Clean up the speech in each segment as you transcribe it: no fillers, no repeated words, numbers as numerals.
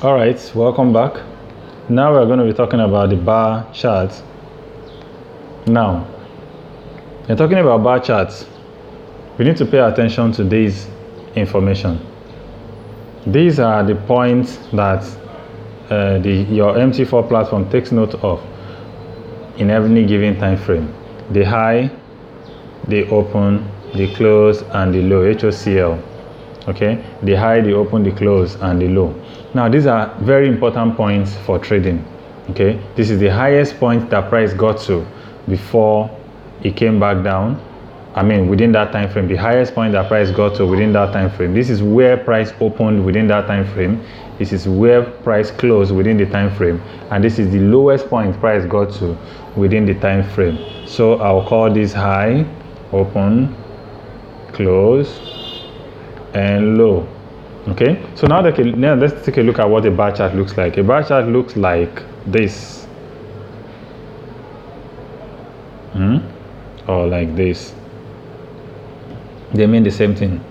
All right, welcome back. Now we're going to be talking about the bar charts. Now, we're talking about bar charts. We need to pay attention to this information. These are the points that your MT4 platform takes note of in every given time frame. The high, the open, the close, and the low, HOCL. Okay, the high, the open, the close, and the low. Now these are very important points for trading. Okay, this is the highest point that price got to before it came back down. I mean, within that time frame, the highest point that price got to within that time frame. This is where price opened within that time frame. This is where price closed within the time frame, and this is the lowest point price got to within the time frame. So I'll call this high, open, close, and low. Okay, so now let's take a look at what a bar chart looks like. A bar chart looks like this, or like this. They mean the same thing.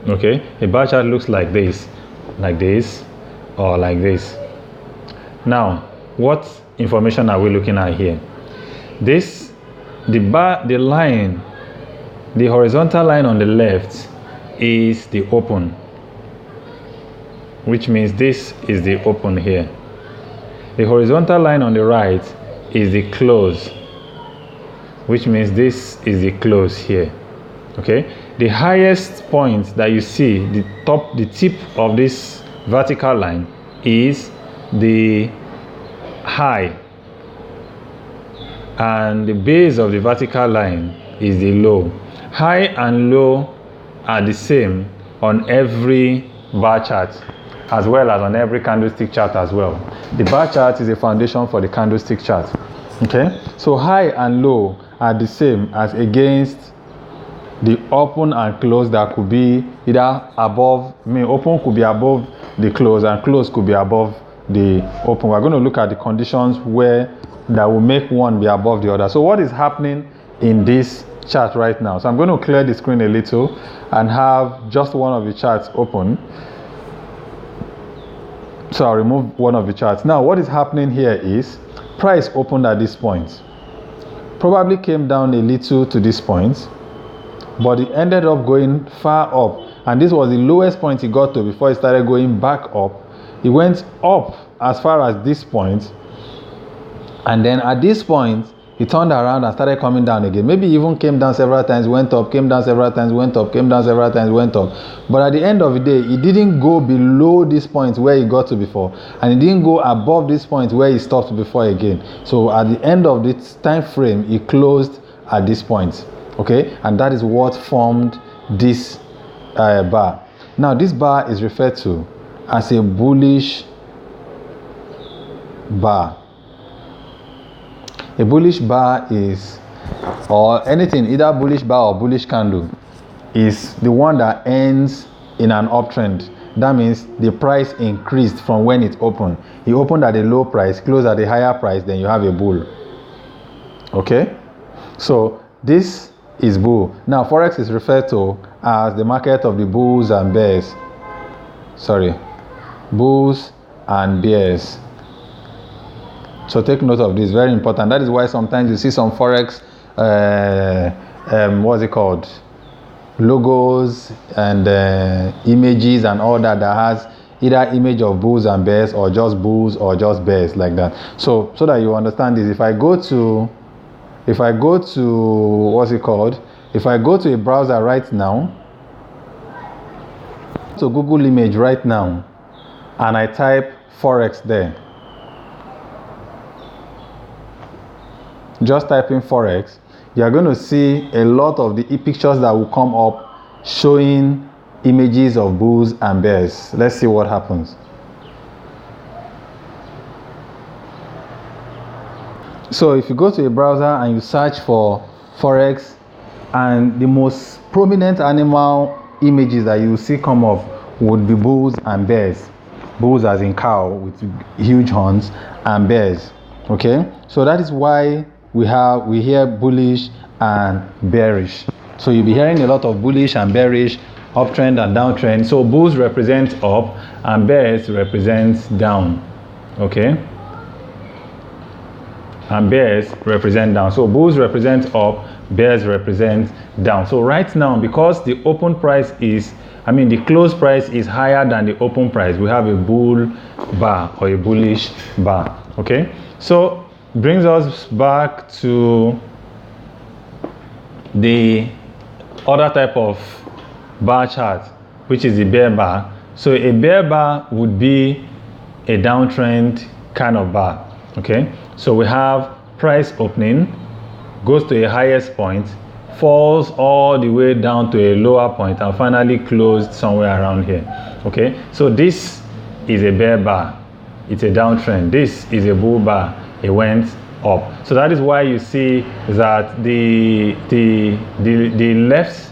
Okay, a bar chart looks like this, or like this. Now, what information are we looking at here? The line, the horizontal line on the left is the open, which means this is the open here. The horizontal line on the right is the close, which means this is the close here. Okay, the highest point that you see, the tip of this vertical line is the high, and the base of the vertical line is the low. High and low are the same on every bar chart, as well as on every candlestick chart as well. The bar chart is a foundation for the candlestick chart. Okay, so high and low are the same as against the open and close that could be either above, open could be above the close and close could be above the open. We're going to look at the conditions where that will make one be above the other. So what is happening in this chart right now? So I'm going to clear the screen a little and have just one of the charts open. So I'll remove one of the charts. Now what is happening here is price opened at this point, probably came down a little to this point, but it ended up going far up, and this was the lowest point it got to before it started going back up. It went up as far as this point, and then at this point it turned around and started coming down again. Maybe even came down several times, went up, came down several times, went up, came down several times, went up. But at the end of the day, it didn't go below this point where it got to before, and it didn't go above this point where it stopped before again. So at the end of this time frame, it closed at this point. Okay, and that is what formed this bar. Now this bar is referred to as a bullish bar. A bullish bar is, or anything, either bullish bar or bullish candle, is the one that ends in an uptrend. That means the price increased from when it opened. It opened at a low price, closed at a higher price, then you have a bull. Okay, so this is bull. Now forex is referred to as the market of the bulls and bears. Bulls and bears. So take note of this, very important. That is why sometimes you see some forex what's it called, logos and images and all that has either image of bulls and bears, or just bulls or just bears, like that. So that you understand this, if I go to what's it called, if I go to a browser right now, to Google image right now, and I type forex there, just type in forex, you're going to see a lot of the pictures that will come up showing images of bulls and bears. Let's see what happens. So if you go to a browser and you search for forex, and the most prominent animal images that you see come up would be bulls and bears. Bulls as in cow with huge horns, and bears. Okay, so that is why we hear bullish and bearish. So you'll be hearing a lot of bullish and bearish uptrend and downtrend. So bulls represent up and bears represent down. Okay, and bears represent down. So bulls represent up, bears represent down. So right now, because the open price is, the close price is higher than the open price, we have a bull bar or a bullish bar. Okay, so brings us back to the other type of bar chart, which is the bear bar. So a bear bar would be a downtrend kind of bar. Okay, so we have price opening, goes to a highest point, falls all the way down to a lower point, and finally closed somewhere around here. Okay, so this is a bear bar, it's a downtrend. This is a bull bar, it went up. So that is why you see that the left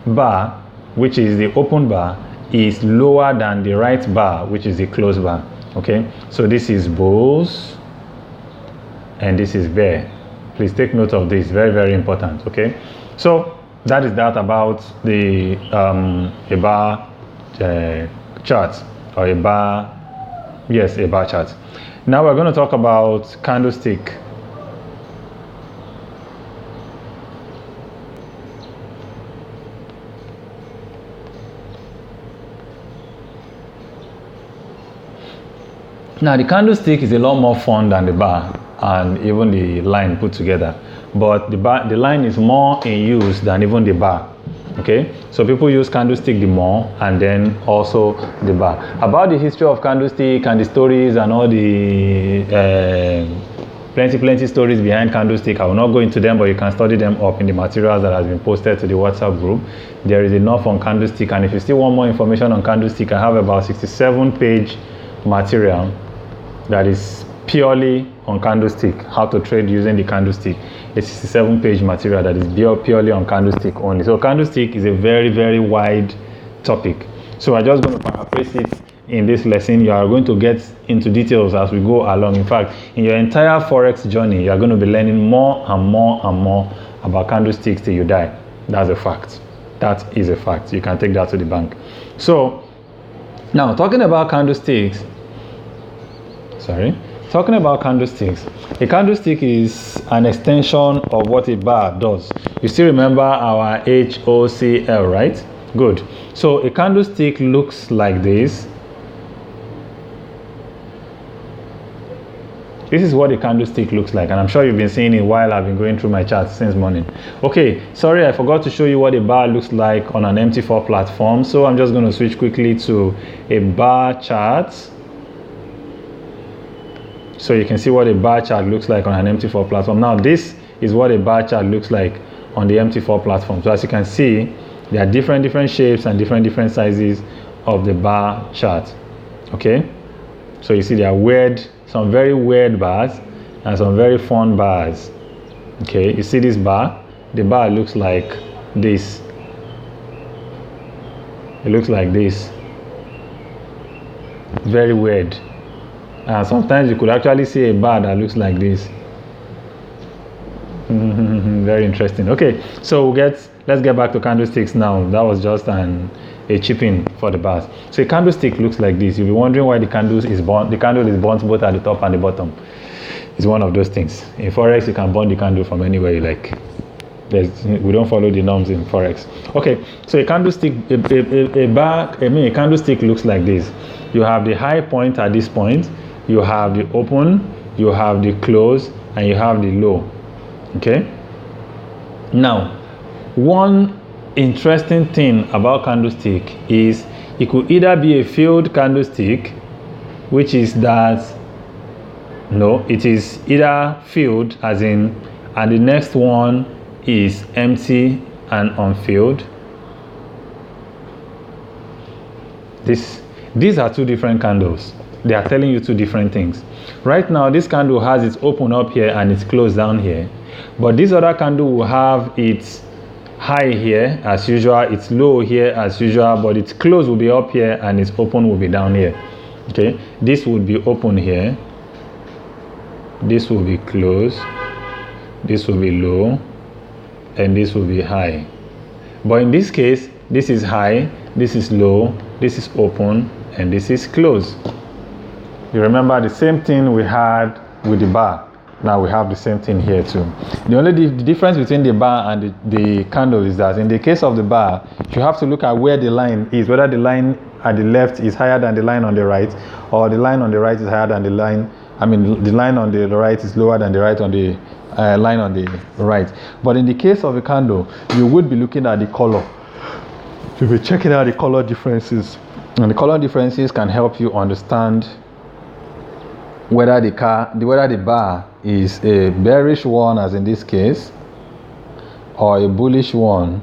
bar, which is the open bar, is lower than the right bar, which is the closed bar. Okay, so this is bulls and this is bear. Please take note of this, very, very important. Okay, so that is that about the a bar chart, or a bar, yes, a bar chart. Now we're going to talk about candlestick. Now the candlestick is a lot more fun than the bar and even the line put together, but the line is more in use than even the bar. Okay, so people use candlestick the more, and then also the bar. About the history of candlestick and the stories and all the plenty stories behind candlestick, I will not go into them, but you can study them up in the materials that has been posted to the WhatsApp group. There is enough on candlestick, and if you still want more information on candlestick, I have about 67-page material that is purely on candlestick, how to trade using the candlestick. A 67-page material that is purely on candlestick only. So candlestick is a very, very wide topic. So I'm just going to paraphrase it in this lesson. You are going to get into details as we go along. In fact, in your entire Forex journey, you are going to be learning more and more and more about candlesticks till you die. That's a fact. That is a fact. You can take that to the bank. So now talking about candlesticks, a candlestick is an extension of what a bar does. You still remember our HOCL, right? Good. So a candlestick looks like this. This is what a candlestick looks like, and I'm sure you've been seeing it while I've been going through my charts since morning. Okay, sorry, I forgot to show you what a bar looks like on an MT4 platform, so I'm just going to switch quickly to a bar chart. So you can see what a bar chart looks like on an MT4 platform. Now this is what a bar chart looks like on the MT4 platform. So as you can see, there are different shapes and different sizes of the bar chart. Okay, so you see there are some very weird bars and some very fun bars. Okay, you see this bar, the bar looks like this. It looks like this. Very weird. And sometimes you could actually see a bar that looks like this. Very interesting. Okay, so let's get back to candlesticks now. That was just a chipping for the bars. So a candlestick looks like this. You'll be wondering why the candle is burnt both at the top and the bottom. It's one of those things. In Forex, you can burn the candle from anywhere you like. We don't follow the norms in Forex. Okay, so a candlestick, a candlestick looks like this. You have the high point at this point, you have the open, you have the close, and you have the low. Okay, now one interesting thing about candlestick is it could either be a failed candlestick, which is that it is either filled as in, and the next one is empty and unfilled. These are two different candles. They are telling you two different things. Right now, this candle has its open up here and it's closed down here. But this other candle will have its high here as usual, its low here as usual, but its close will be up here and its open will be down here. Okay, this would be open here, this will be close, this will be low, and this will be high. But in this case, this is high, this is low, this is open, and this is close. You remember the same thing we had with the bar. Now we have the same thing here too. The only difference between the bar and the candle is that in the case of the bar, you have to look at where the line is, whether the line at the left is higher than the line on the right, or the line on the right is higher than the line, the line on the right is lower than the line on the right. But in the case of a candle, you would be looking at the color. You'll be checking out the color differences. And the color differences can help you understand whether the bar is a bearish one, as in this case, or a bullish one,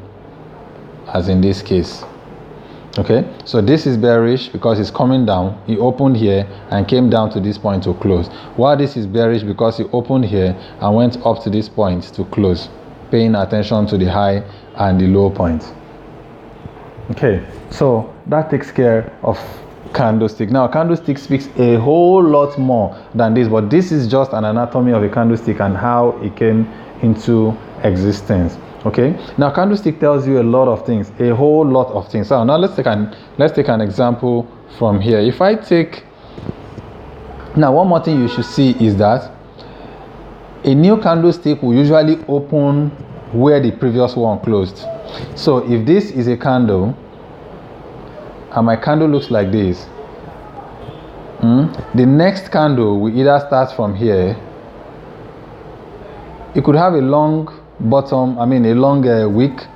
as in this case. Okay, so this is bearish because it's coming down. He opened here and came down to this point to close, while this is bearish because he opened here and went up to this point to close, paying attention to the high and the low point. Okay, so that takes care of candlestick. Now candlestick speaks a whole lot more than this, but this is just an anatomy of a candlestick and how it came into existence. Okay, now candlestick tells you a lot of things, a whole lot of things. So now let's take an example from here. If I take, now one more thing you should see is that a new candlestick will usually open where the previous one closed. So if this is a candle and my candle looks like this, the next candle will either start from here. It could have a long bottom, a long wick,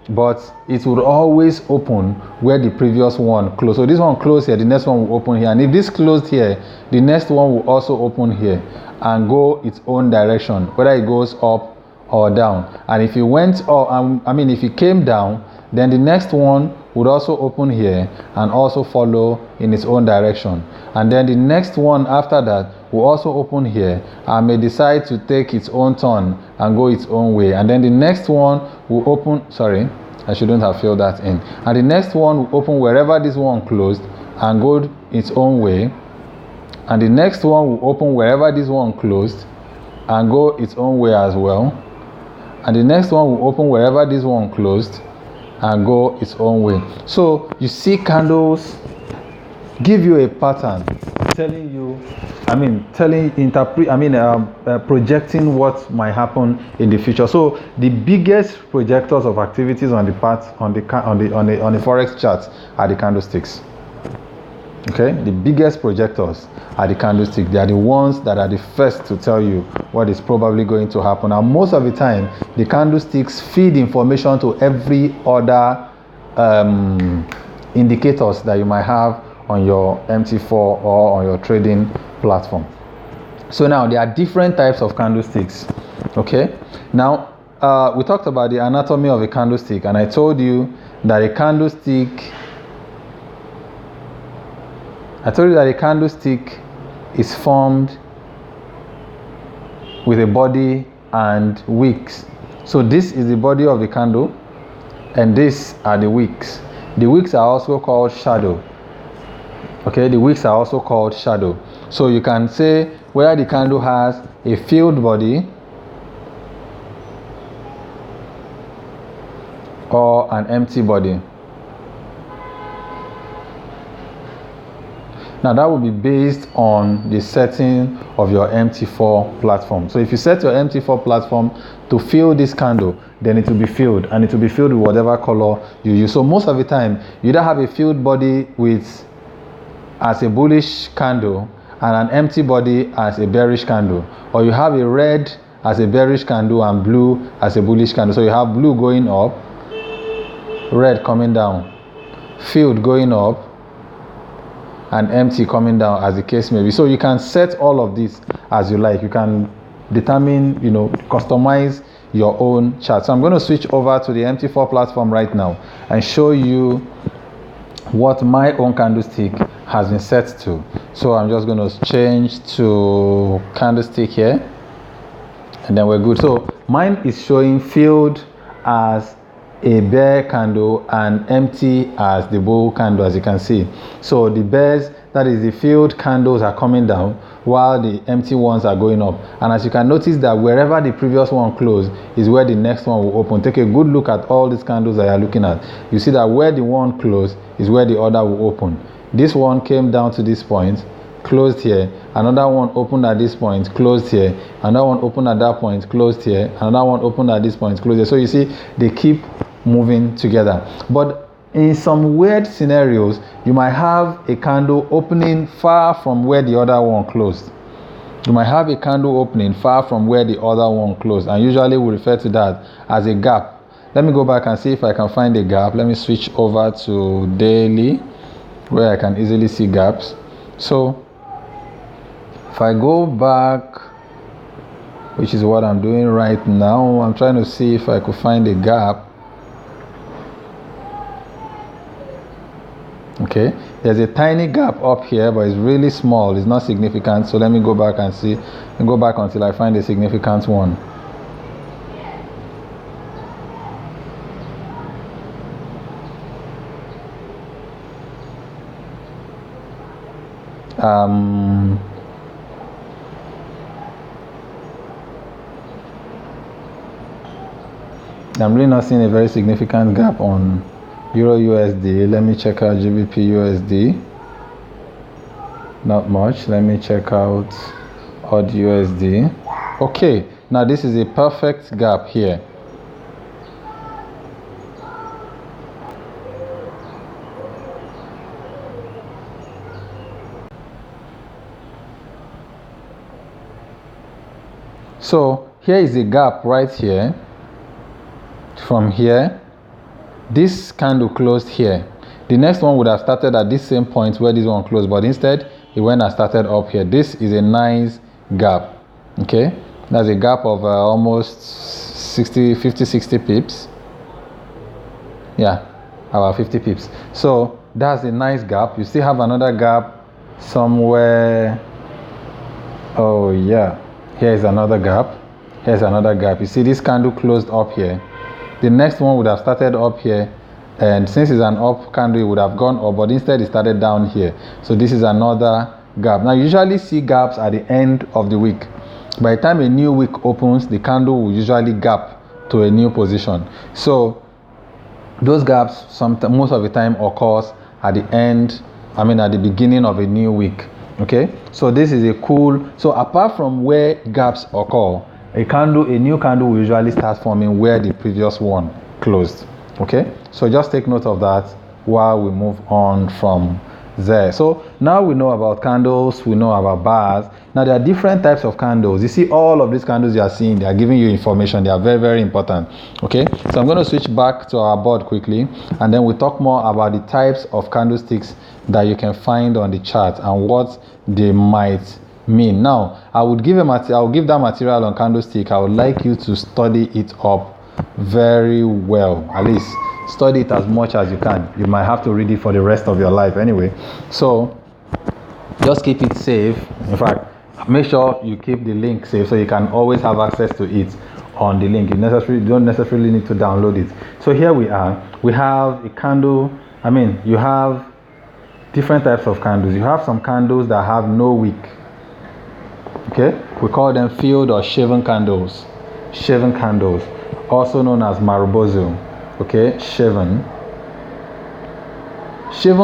but it would always open where the previous one closed. So this one closed here, the next one will open here, and if this closed here, the next one will also open here and go its own direction, whether it goes up or down. And if it went up, if it came down, then the next one would also open here and also follow in its own direction. And then the next one after that will also open here and may decide to take its own turn and go its own way. And then the next one will open, sorry, I shouldn't have filled that in. And the next one will open wherever this one closed and go its own way. And the next one will open wherever this one closed and go its own way as well. And the next one will open wherever this one closed and go its own way. So you see, candles give you a pattern, projecting what might happen in the future. So the biggest projectors of activities on the forex charts are the candlesticks. Okay, the biggest projectors are the candlesticks. They are the ones that are the first to tell you what is probably going to happen. And most of the time, the candlesticks feed information to every other indicators that you might have on your MT4 or on your trading platform. So now there are different types of candlesticks. Okay, now we talked about the anatomy of a candlestick, and I told you that a candlestick is formed with a body and wicks. So this is the body of the candle, and these are the wicks. The wicks are also called shadow. Okay, the wicks are also called shadow. So you can say whether the candle has a filled body or an empty body. Now that will be based on the setting of your MT4 platform. So if you set your MT4 platform to fill this candle, then it will be filled, and it will be filled with whatever color you use. So most of the time, you either have a filled body as a bullish candle and an empty body as a bearish candle, or you have a red as a bearish candle and blue as a bullish candle. So you have blue going up, red coming down, filled going up, and empty coming down, as the case may be. So you can set all of this as you like. You can determine, customize your own chart. So I'm going to switch over to the MT4 platform right now and show you what my own candlestick has been set to. So I'm just going to change to candlestick here, and then we're good. So mine is showing filled as a bear candle and empty as the bull candle, as you can see. So the bears, that is the filled candles, are coming down while the empty ones are going up. And as you can notice that wherever the previous one closed is where the next one will open. Take a good look at all these candles that you are looking at. You see that where the one closed is where the other will open. This one came down to this point, closed here. Another one opened at this point, closed here. Another one opened at that point, closed here. Another one opened at this point, closed here. So you see they keep moving together. But in some weird scenarios, you might have a candle opening far from where the other one closed. You might have a candle opening far from where the other one closed, and usually we refer to that as a gap. Let me go back and see if I can find a gap. Let me switch over to daily, where I can easily see gaps. So if I go back, which is what I'm doing right now, I'm trying to see if I could find a gap. Okay, there's a tiny gap up here, but it's really small, it's not significant. So let me go back and see, and go back until I find a significant one. I'm really not seeing a very significant gap on Euro USD. Let me check out GBP USD. Not much. Let me check out odd USD. Okay, now this is a perfect gap here. So here is a gap right here. From here, this candle closed here. The next one would have started at this same point where this one closed, but instead it went and started up here. This is a nice gap. Okay, that's a gap of almost 50 60 pips. Yeah, about 50 pips. So that's a nice gap. You still have another gap somewhere. Oh yeah, here's another gap. Here's another gap. You see this candle closed up here. The next one would have started up here, and since it's an up candle, it would have gone up, but instead it started down here. So this is another gap. Now you usually see gaps at the end of the week. By the time a new week opens, the candle will usually gap to a new position. So those gaps most of the time occurs at the end, at the beginning of a new week. Okay, so this is a cool. So apart from where gaps occur, a new candle will usually start forming where the previous one closed. Okay, so just take note of that while we move on from there. So now we know about candles, we know about bars. Now there are different types of candles. You see all of these candles you are seeing, they are giving you information. They are very, very important. Okay, so I'm going to switch back to our board quickly, and then we'll talk more about the types of candlesticks that you can find on the chart and what they might mean. Now I'll give that material on candlestick. I would like you to study it up very well. At least study it as much as you can. You might have to read it for the rest of your life anyway, so just keep it safe. In fact, make sure you keep the link safe so you can always have access to it on the link. You don't necessarily need to download it. So here we have a candle. You have different types of candles. You have some candles that have no wick. Okay, we call them filled or shaven candles. Shaven candles, also known as marubozu. Okay, shaven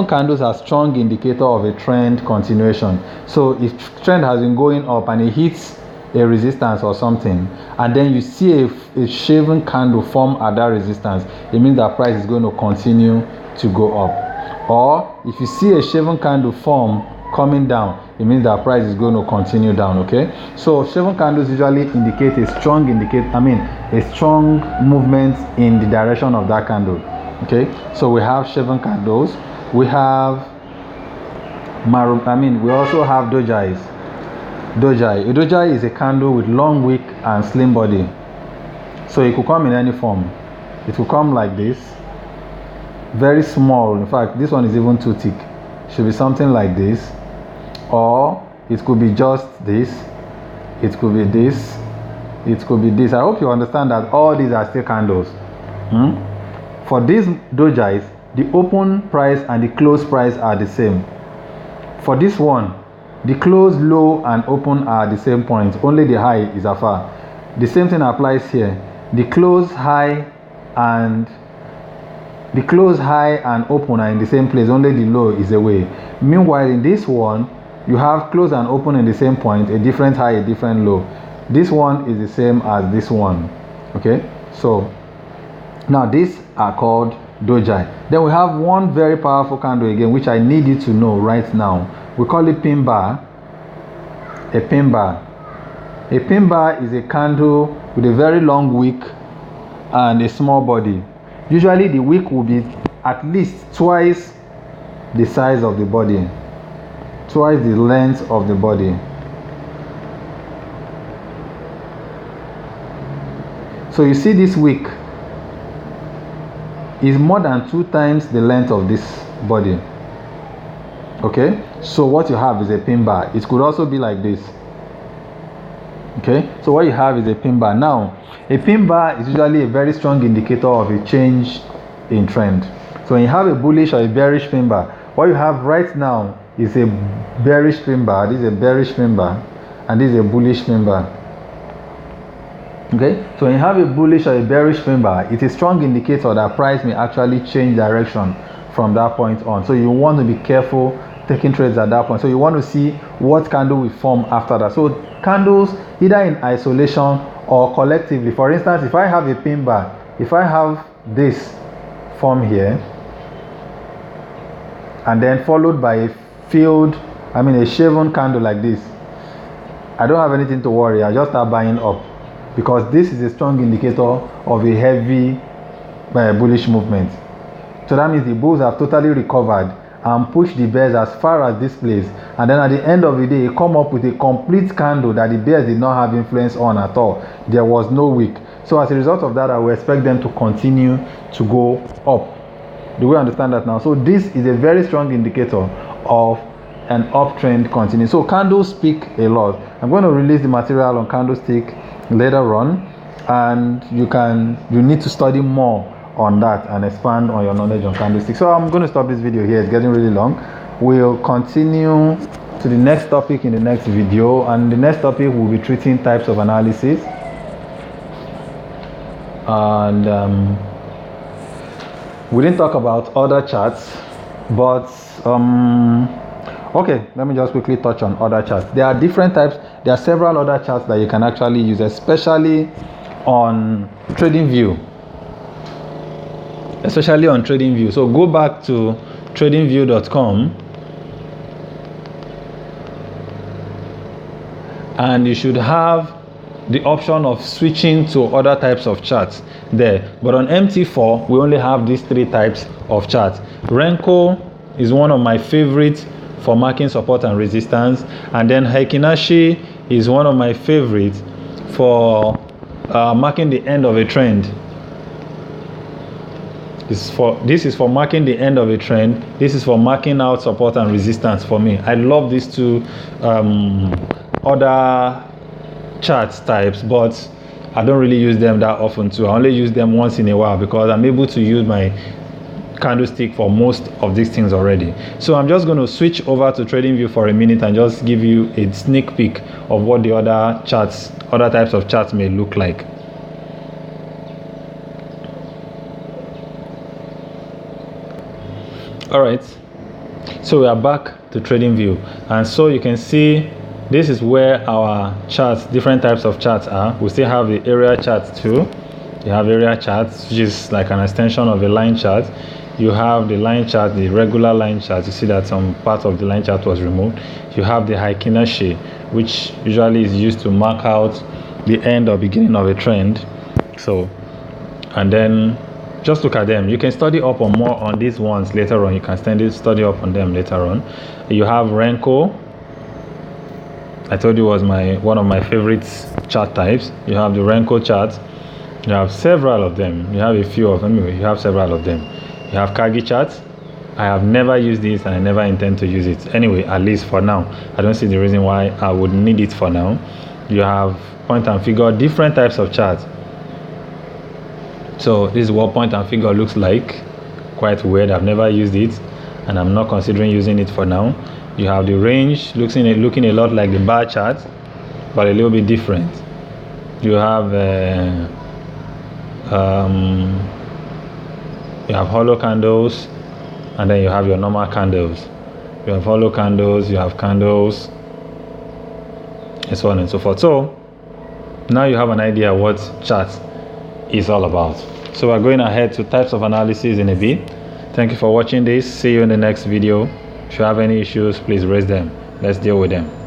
candles are strong indicator of a trend continuation. So if trend has been going up and it hits a resistance or something, and then you see a shaven candle form at that resistance, it means that price is going to continue to go up. Or if you see a shaven candle form coming down, it means that price is going to continue down. Okay, so shaven candles usually indicate a strong movement in the direction of that candle. Okay, so we have shaven candles. We have we also have dojais. A dojai is a candle with long wick and slim body. So it could come in any form. It could come like this, very small. In fact, this one is even too thick. It should be something like this, or it could be just this. It could be this. It could be this. I hope you understand that all these are still candles. For these dojis, the open price and the close price are the same. For this one, the close, low, and open are the same point, only the high is afar. The same thing applies here. The close, high, and open are in the same place, only the low is away. Meanwhile, in this one, you have close and open in the same point, a different high, a different low. This one is the same as this one. Okay, so now these are called doji. Then we have one very powerful candle again, which I need you to know right now. We call it pin bar. A pin bar. A pin bar is a candle with a very long wick and a small body. Usually the wick will be at least twice the size of the body, twice the length of the body. So you see this wick is more than 2 times the length of this body. Okay, so what you have is a pin bar. It could also be like this. Okay, so what you have is a pin bar. Now, a pin bar is usually a very strong indicator of a change in trend. So when you have a bullish or a bearish pin bar, what you have right now is a bearish pin bar. This is a bearish pin bar, and this is a bullish pin bar. Okay, so when you have a bullish or a bearish pin bar, it's a strong indicator that price may actually change direction from that point on. So you want to be careful taking trades at that point. So you want to see what candle will form after that. So candles either in isolation or collectively. For instance, if I have a pin bar, if I have this form here and then followed by a shaven candle like this, I don't have anything to worry. I just start buying up, because this is a strong indicator of a heavy bullish movement. So that means the bulls have totally recovered and pushed the bears as far as this place, and then at the end of the day, come up with a complete candle that the bears did not have influence on at all. There was no wick. So as a result of that, I will expect them to continue to go up. Do we understand that now? So this is a very strong indicator of an uptrend continuing. So candles speak a lot. I'm going to release the material on candlestick later on, and you need to study more on that and expand on your knowledge on candlesticks. So I'm going to stop this video here. It's getting really long. We'll continue to the next topic in the next video, and the next topic will be treating types of analysis, and we didn't talk about other charts, but okay, let me just quickly touch on other charts. There are different types. There are several other charts that you can actually use, especially on TradingView. So go back to tradingview.com, and you should have the option of switching to other types of charts there. But on MT4, we only have these 3 types of charts. Renko is one of my favorites for marking support and resistance, and then Heikinashi is one of my favorites for marking the end of a trend. This is for marking the end of a trend. This is for marking out support and resistance for me. I love these 2 other chart types, but I don't really use them that often too. I only use them once in a while because I'm able to use my candlestick for most of these things already. So I'm just going to switch over to TradingView for a minute and just give you a sneak peek of what the other types of charts may look like. All right, so we are back to TradingView, and so you can see this is where our charts, different types of charts are. We still have the area charts too. You have area charts, which is like an extension of a line chart. You have the line chart, the regular line chart. You see that some part of the line chart was removed. You have the Heikinashi, which usually is used to mark out the end or beginning of a trend. So, and then just look at them. You can study up on more on these ones later on. You can study up on them later on. You have Renko. I told you was one of my favorite chart types. You have the Renko chart. You have several of them. You have a few of them. You have several of them. You have Kagi charts. I have never used this and I never intend to use it. Anyway, at least for now. I don't see the reason why I would need it for now. You have point and figure, different types of charts. So this is what point and figure looks like. Quite weird. I've never used it, and I'm not considering using it for now. You have the range looking a lot like the bar chart, but a little bit different. You have hollow candles, and then you have your normal candles. You have hollow candles, you have candles, and so on and so forth. So now you have an idea what chart is all about. So we're going ahead to types of analysis in a bit. Thank you for watching this. See you in the next video. If you have any issues, please raise them. Let's deal with them.